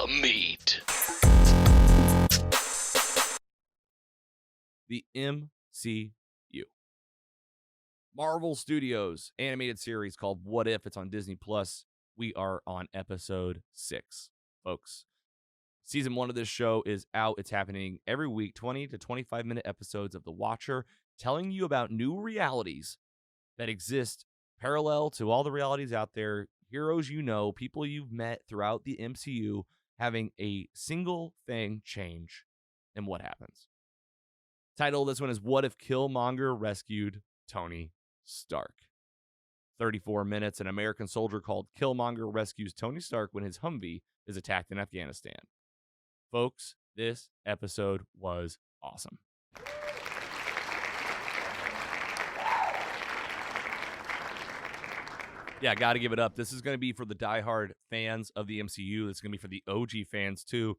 the meat. The MCU. Marvel Studios animated series called What If. It's on Disney Plus. We are on episode 6, folks. Season 1 of this show is out. It's happening every week, 20 to 25-minute episodes of The Watcher, telling you about new realities that exist parallel to all the realities out there, heroes you know, people you've met throughout the MCU, having a single thing change. And what happens? Title of this one is What If Killmonger Rescued Tony Stark? 34 minutes, an American soldier called Killmonger rescues Tony Stark when his Humvee is attacked in Afghanistan. Folks, this episode was awesome. Yeah, got to give it up. This is going to be for the diehard fans of the MCU. It's going to be for the OG fans, too.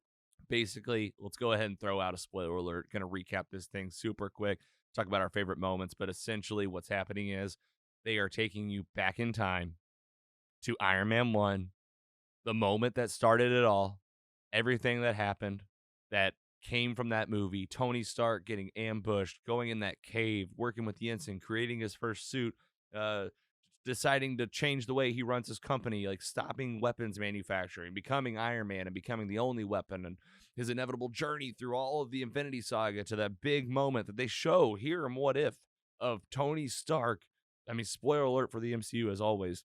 Basically, let's go ahead and throw out a spoiler alert. Going to recap this thing super quick, talk about our favorite moments. But essentially, what's happening is they are taking you back in time to Iron Man 1, the moment that started it all, everything that happened that came from that movie, Tony Stark getting ambushed, going in that cave, working with Yinsen, creating his first suit, deciding to change the way he runs his company, like stopping weapons manufacturing, becoming Iron Man and becoming the only weapon, and his inevitable journey through all of the Infinity Saga to that big moment that they show here in What If of Tony Stark. I mean, spoiler alert for the MCU as always.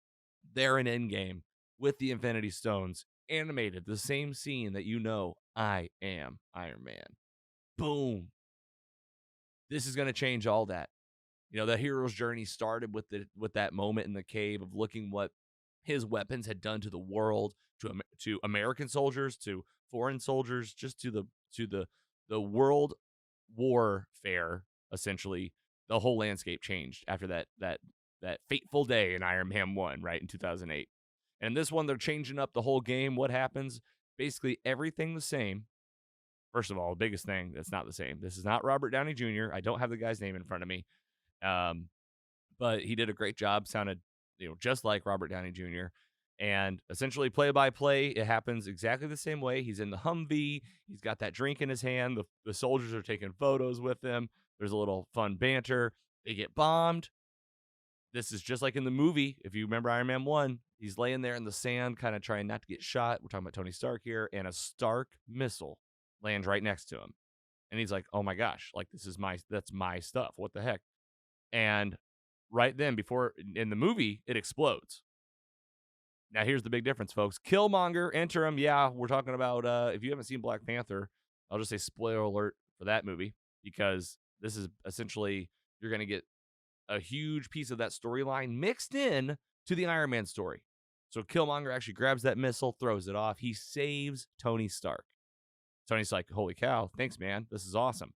They're in Endgame with the Infinity Stones, animated, the same scene that you know, I am Iron Man. Boom. This is going to change all that. You know, the hero's journey started with that moment in the cave of looking what his weapons had done to the world, to American soldiers, to foreign soldiers, just to the world warfare. Essentially, the whole landscape changed after that fateful day in Iron Man 1, right, in 2008. And this one, they're changing up the whole game. What happens? Basically, everything the same. First of all, the biggest thing that's not the same. This is not Robert Downey Jr. I don't have the guy's name in front of me. But he did a great job, sounded, just like Robert Downey Jr. And essentially play-by-play, it happens exactly the same way. He's in the Humvee. He's got that drink in his hand. The soldiers are taking photos with him. There's a little fun banter. They get bombed. This is just like in the movie. If you remember Iron Man 1, he's laying there in the sand, kind of trying not to get shot. We're talking about Tony Stark here. And a Stark missile lands right next to him. And he's like, oh my gosh, like that's my stuff. What the heck? And right then, before in the movie, it explodes. Now, here's the big difference, folks. Killmonger, enter him. Yeah, we're talking about, if you haven't seen Black Panther, I'll just say spoiler alert for that movie, because this is essentially, you're going to get a huge piece of that storyline mixed in to the Iron Man story. So Killmonger actually grabs that missile, throws it off. He saves Tony Stark. Tony's like, holy cow, thanks, man. This is awesome.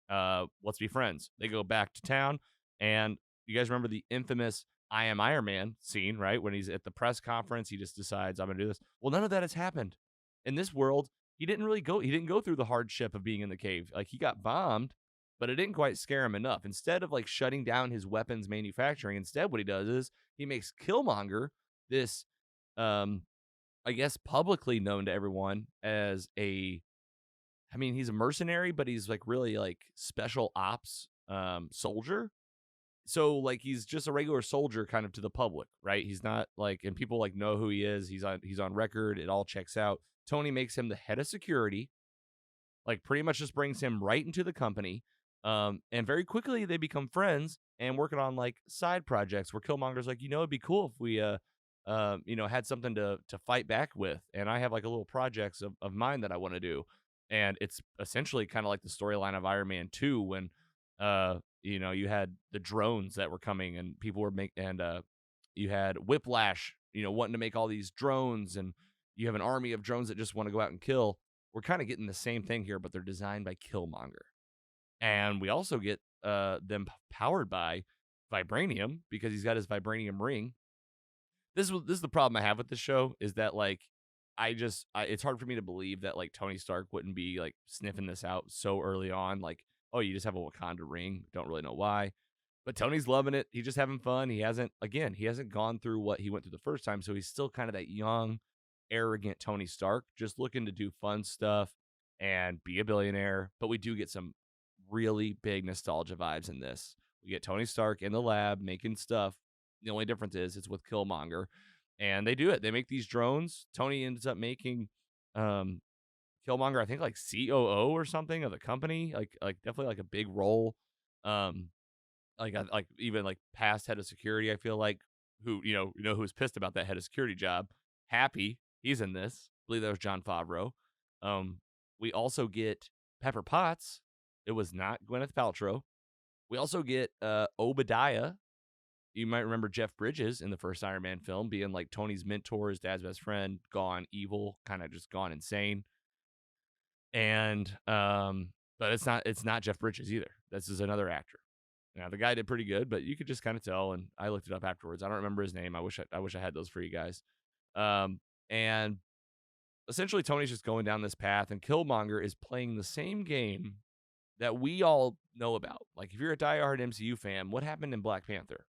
Let's be friends. They go back to town, and you guys remember the infamous I am Iron Man scene, right? When he's at the press conference, he just decides, I'm going to do this. Well, none of that has happened. In this world, he didn't go through the hardship of being in the cave. Like, he got bombed, but it didn't quite scare him enough. Instead of like shutting down his weapons manufacturing, instead what he does is he makes Killmonger this, I guess publicly known to everyone as he's a mercenary, but he's like really like special ops soldier. So like he's just a regular soldier kind of to the public, right? He's not like, and people like know who he is. He's on record. It all checks out. Tony makes him the head of security, like pretty much just brings him right into the company. And very quickly they become friends and working on like side projects where Killmonger's like, it'd be cool if we, had something to fight back with. And I have like a little projects of mine that I want to do. And it's essentially kind of like the storyline of Iron Man 2 when, you had the drones that were coming and people were you had Whiplash, wanting to make all these drones, and you have an army of drones that just want to go out and kill. We're kind of getting the same thing here, but they're designed by Killmonger. And we also get them powered by vibranium because he's got his vibranium ring. This is the problem I have with the show, is that like it's hard for me to believe that like Tony Stark wouldn't be like sniffing this out so early on. Like, oh, you just have a Wakanda ring. Don't really know why. But Tony's loving it. He's just having fun. He hasn't gone through what he went through the first time. So he's still kind of that young, arrogant Tony Stark, just looking to do fun stuff and be a billionaire. But we do get some really big nostalgia vibes in this. We get Tony Stark in the lab making stuff. The only difference is it's with Killmonger, and they do it. They make these drones. Tony ends up making um, Killmonger, I think, like COO or something of the company, like definitely like a big role. Um, like even like past head of security, I feel like, who who's pissed about that head of security job. Happy he's in this. I believe that was John Favreau. We also get Pepper Potts. It was not Gwyneth Paltrow. We also get Obadiah. You might remember Jeff Bridges in the first Iron Man film being like Tony's mentor, his dad's best friend, gone evil, kind of just gone insane. And but it's not Jeff Bridges either. This is another actor. Now the guy did pretty good, but you could just kind of tell. And I looked it up afterwards. I don't remember his name. I wish I had those for you guys. And essentially Tony's just going down this path, and Killmonger is playing the same game that we all know about. Like, if you're a diehard MCU fan, what happened in Black Panther,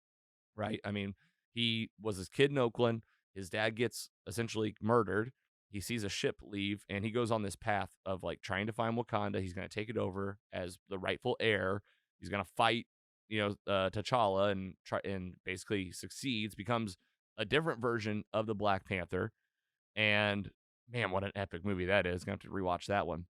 right? I mean, he was this kid in Oakland. His dad gets essentially murdered. He sees a ship leave, and he goes on this path of like trying to find Wakanda. He's going to take it over as the rightful heir. He's going to fight, T'Challa, and try and basically succeeds, becomes a different version of the Black Panther. And man, what an epic movie that is. Gonna have to rewatch that one.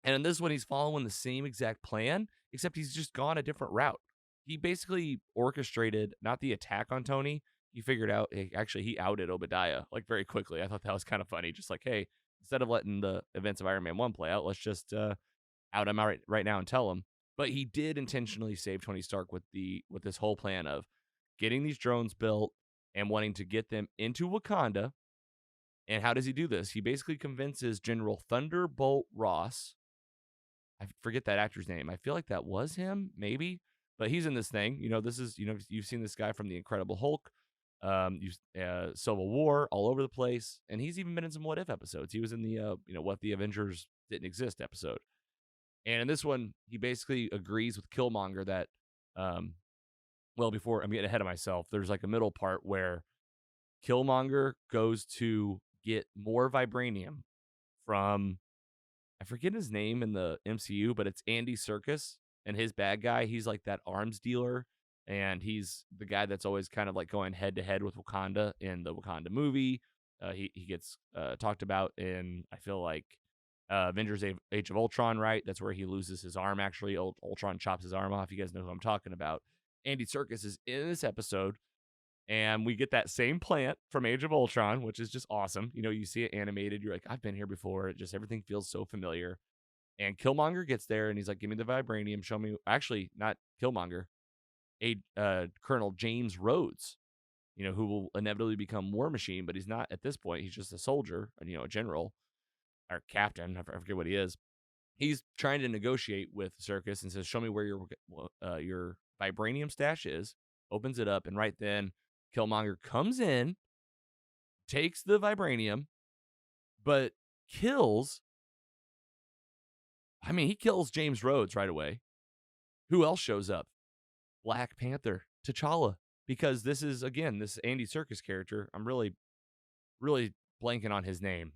And in this one, he's following the same exact plan, except he's just gone a different route. He basically orchestrated not the attack on Tony. He figured out, actually, he outed Obadiah like very quickly. I thought that was kind of funny. Just like, hey, instead of letting the events of Iron Man 1 play out, let's just out him out right now and tell him. But he did intentionally save Tony Stark with this whole plan of getting these drones built and wanting to get them into Wakanda. And how does he do this? He basically convinces General Thunderbolt Ross. I forget that actor's name. I feel like that was him, maybe, but he's in this thing. This is, you've seen this guy from the Incredible Hulk, Civil War, all over the place, and he's even been in some What If episodes. He was in the, What the Avengers Didn't Exist episode, and in this one, he basically agrees with Killmonger that, well, before I'm getting ahead of myself, there's like a middle part where Killmonger goes to get more vibranium from, I forget his name in the MCU, but it's Andy Serkis, and his bad guy. He's like that arms dealer, and he's the guy that's always kind of like going head to head with Wakanda in the Wakanda movie. He gets talked about in, I feel like, Avengers Age of Ultron, right? That's where he loses his arm, actually. Ultron chops his arm off. You guys know who I'm talking about. Andy Serkis is in this episode, and we get that same plant from Age of Ultron, which is just awesome. You see it animated. You're like, I've been here before. It just, everything feels so familiar. And Killmonger gets there, and he's like, give me the vibranium. Show me. Actually, not Killmonger. Colonel James Rhodes, who will inevitably become War Machine, but he's not at this point. He's just a soldier, a general or captain. I forget what he is. He's trying to negotiate with Serkis and says, show me where your vibranium stash is. Opens it up, and right then, Killmonger comes in, takes the vibranium, but kills. He kills James Rhodes right away. Who else shows up? Black Panther, T'Challa. Because this is, again, this Andy Serkis character. I'm really, really blanking on his name.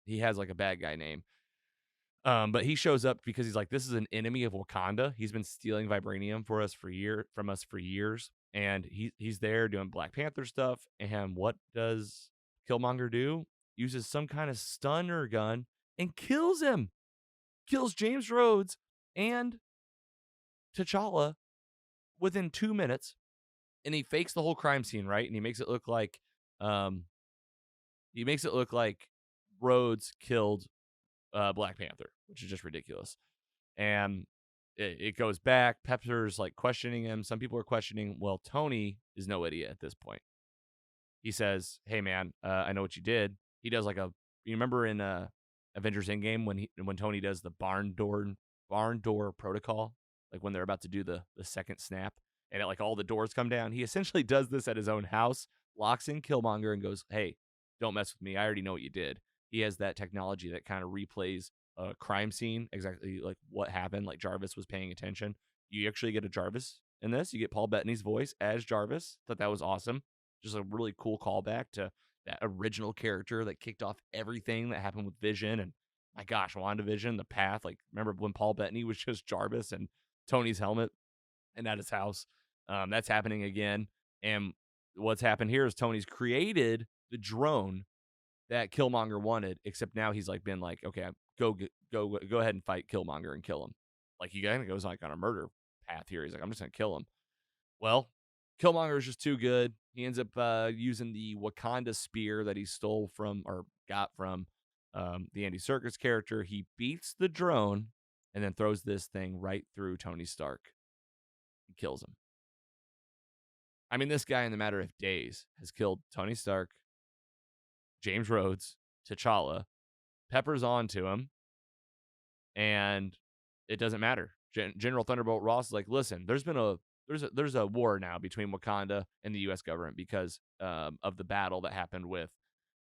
He has like a bad guy name. But he shows up because he's like, this is an enemy of Wakanda. He's been stealing vibranium from us for years. And he's there doing Black Panther stuff. And what does Killmonger do? Uses some kind of stunner gun and kills him. Kills James Rhodes and T'Challa within 2 minutes. And he fakes the whole crime scene, right? And he makes it look like Rhodes killed Black Panther, which is just ridiculous. And it goes back. Pepper's like questioning him. Some people are questioning, well, Tony is no idiot at this point. He says, hey, man, I know what you did. He does like you remember in Avengers Endgame when Tony does the barn door protocol, like when they're about to do the second snap and like all the doors come down. He essentially does this at his own house, locks in Killmonger and goes, hey, don't mess with me. I already know what you did. He has that technology that kind of replays a crime scene, exactly like what happened, like Jarvis was paying attention. You actually get a Jarvis in this. You get Paul Bettany's voice as Jarvis. Thought that was awesome. Just a really cool callback to that original character that kicked off everything that happened with Vision and my gosh, WandaVision, the path. Like, remember when Paul Bettany was just Jarvis and Tony's helmet and at his house? That's happening again. And what's happened here is Tony's created the drone that Killmonger wanted, except now he's like been like, okay, go ahead and fight Killmonger and kill him. Like he kind of goes like on a murder path here. He's like, I'm just gonna kill him. Well, Killmonger is just too good. He ends up using the Wakanda spear that he stole from or got from the Andy Serkis character. He beats the drone and then throws this thing right through Tony Stark and kills him. I mean, this guy in the matter of days has killed Tony Stark, James Rhodes, T'Challa, peppers onto him, and it doesn't matter. General Thunderbolt Ross is like, listen, there's a war now between Wakanda and the U.S. government because of the battle that happened with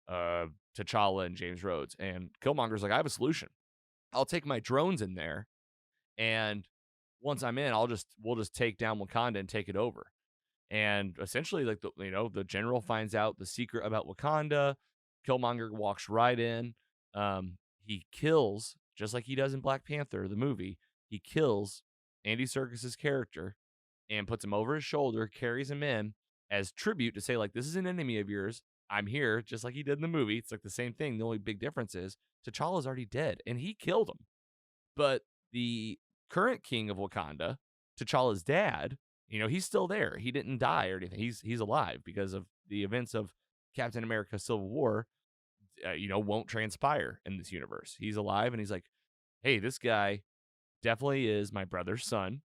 T'Challa and James Rhodes. And Killmonger's like, I have a solution. I'll take my drones in there, and once I'm in, we'll just take down Wakanda and take it over. And essentially, like the general finds out the secret about Wakanda. Killmonger walks right in. He kills, just like he does in Black Panther, the movie. He kills Andy Serkis's character and puts him over his shoulder, carries him in as tribute to say, like, this is an enemy of yours. I'm here, just like he did in the movie. It's like the same thing. The only big difference is T'Challa's already dead, and he killed him. But the current king of Wakanda, T'Challa's dad, he's still there. He didn't die or anything. He's alive because of the events of Captain America Civil War, won't transpire in this universe. He's alive, and he's like, hey, this guy definitely is my brother's son.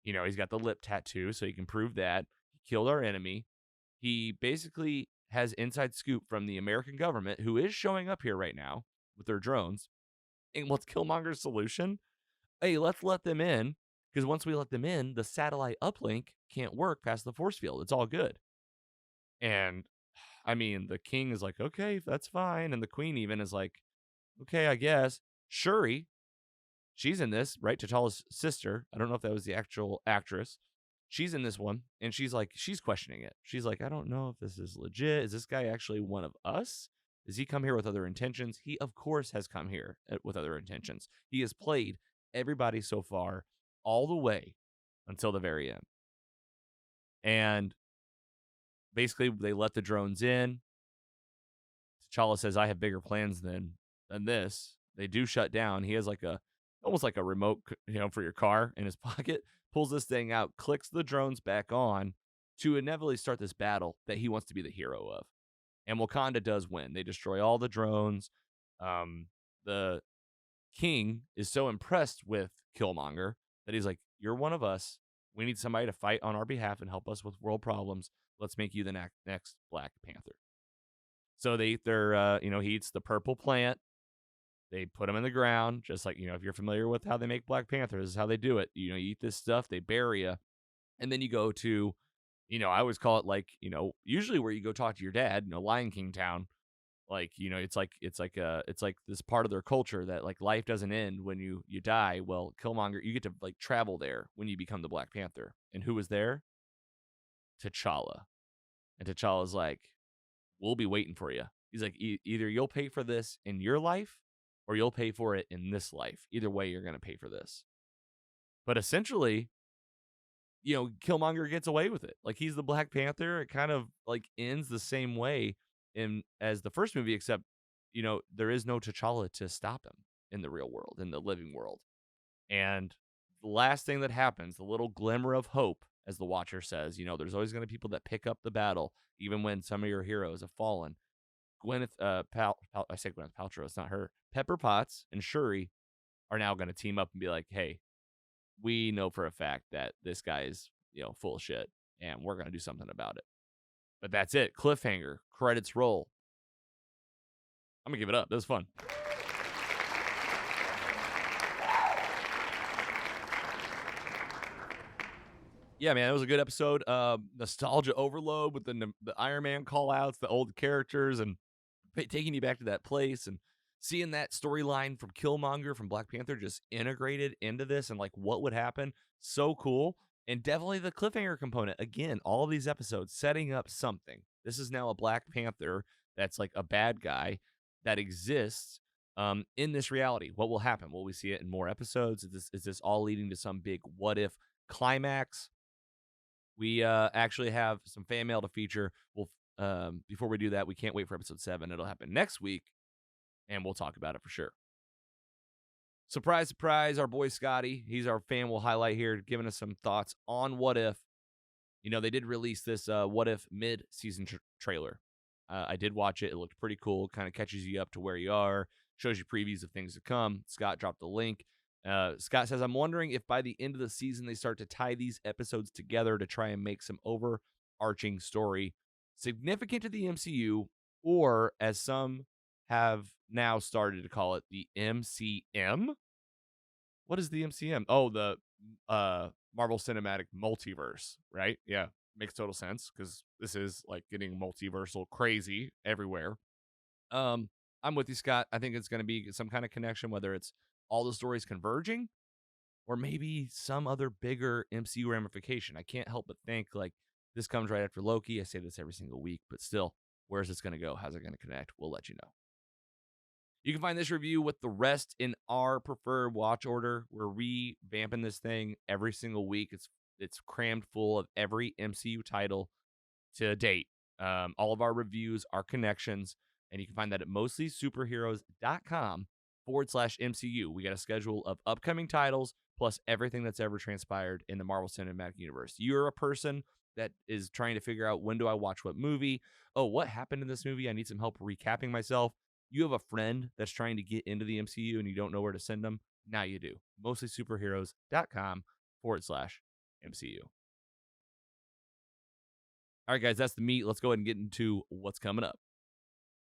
He's got the lip tattoo, so he can prove that. He killed our enemy. He basically has inside scoop from the American government, who is showing up here right now with their drones. And what's Killmonger's solution? Hey, let's let them in, because once we let them in, the satellite uplink can't work past the force field. It's all good. And, I mean, the king is like, okay, that's fine. And the queen even is like, okay, I guess. Shuri, she's in this, right? T'Challa's sister. I don't know if that was the actual actress. She's in this one, and she's questioning it. She's like, I don't know if this is legit. Is this guy actually one of us? Does he come here with other intentions? He, of course, has come here with other intentions. He has played everybody so far all the way until the very end. And basically, they let the drones in. T'Challa says, I have bigger plans than this. They do shut down. He has almost like a remote, for your car in his pocket, pulls this thing out, clicks the drones back on to inevitably start this battle that he wants to be the hero of. And Wakanda does win. They destroy all the drones. The king is so impressed with Killmonger that he's like, you're one of us. We need somebody to fight on our behalf and help us with world problems. Let's make you the next Black Panther. So he eats the purple plant. They put him in the ground, just like, if you're familiar with how they make Black Panther, this is how they do it. You eat this stuff, they bury you, and then you go to, I always call it like, usually where you go talk to your dad, Lion King town, like, it's like this part of their culture that like life doesn't end when you die. Well, Killmonger, you get to like travel there when you become the Black Panther. And who was there? T'Challa. And T'Challa's like, we'll be waiting for you. He's like, either you'll pay for this in your life or you'll pay for it in this life. Either way, you're going to pay for this. But essentially, Killmonger gets away with it. Like, he's the Black Panther. It kind of like ends the same way as the first movie, except, there is no T'Challa to stop him in the real world, in the living world. And the last thing that happens, the little glimmer of hope, as the Watcher says, there's always going to be people that pick up the battle, even when some of your heroes have fallen. I say Gwyneth Paltrow, it's not her. Pepper Potts and Shuri are now going to team up and be like, hey, we know for a fact that this guy is, full of shit, and we're going to do something about it. But that's it. Cliffhanger. Credits roll. I'm going to give it up. That was fun. Yeah, man, it was a good episode. Nostalgia overload with the Iron Man call-outs, the old characters, and taking you back to that place and seeing that storyline from Killmonger from Black Panther just integrated into this and like what would happen. So cool. And definitely the cliffhanger component. Again, all of these episodes setting up something. This is now a Black Panther that's like a bad guy that exists in this reality. What will happen? Will we see it in more episodes? Is this all leading to some big what if climax? We actually have some fan mail to feature. We'll before we do that, we can't wait for episode 7. It'll happen next week, and we'll talk about it for sure. Surprise, surprise, our boy Scotty. He's our fan. We'll highlight here, giving us some thoughts on What If. You know, they did release this What If mid-season trailer. I did watch it. It looked pretty cool. Kind of catches you up to where you are, shows you previews of things to come. Scott dropped the link. Scott says, I'm wondering if by the end of the season they start to tie these episodes together to try and make some overarching story significant to the MCU, or as some have now started to call it, the MCM. What is the MCM? Oh, the Marvel Cinematic Multiverse, right? Yeah, makes total sense because this is like getting multiversal crazy everywhere. I'm with you, Scott. I think it's going to be some kind of connection, whether it's all the stories converging or maybe some other bigger MCU ramification. I can't help but think like this comes right after Loki. I say this every single week, but still, where's this going to go? How's it going to connect? We'll let you know. You can find this review with the rest in our preferred watch order. We're revamping this thing every single week. It's crammed full of every MCU title to date. All of our reviews, our connections, and you can find that at mostlysuperheroes.com/MCU. We got a schedule of upcoming titles plus everything that's ever transpired in the Marvel Cinematic Universe. You're a person that is trying to figure out, when do I watch what movie? Oh, what happened in this movie? I need some help recapping myself. You have a friend that's trying to get into the MCU and you don't know where to send them. Now you do. mostlysuperheroes.com/MCU. All right, guys, that's the meat. Let's go ahead and get into what's coming up.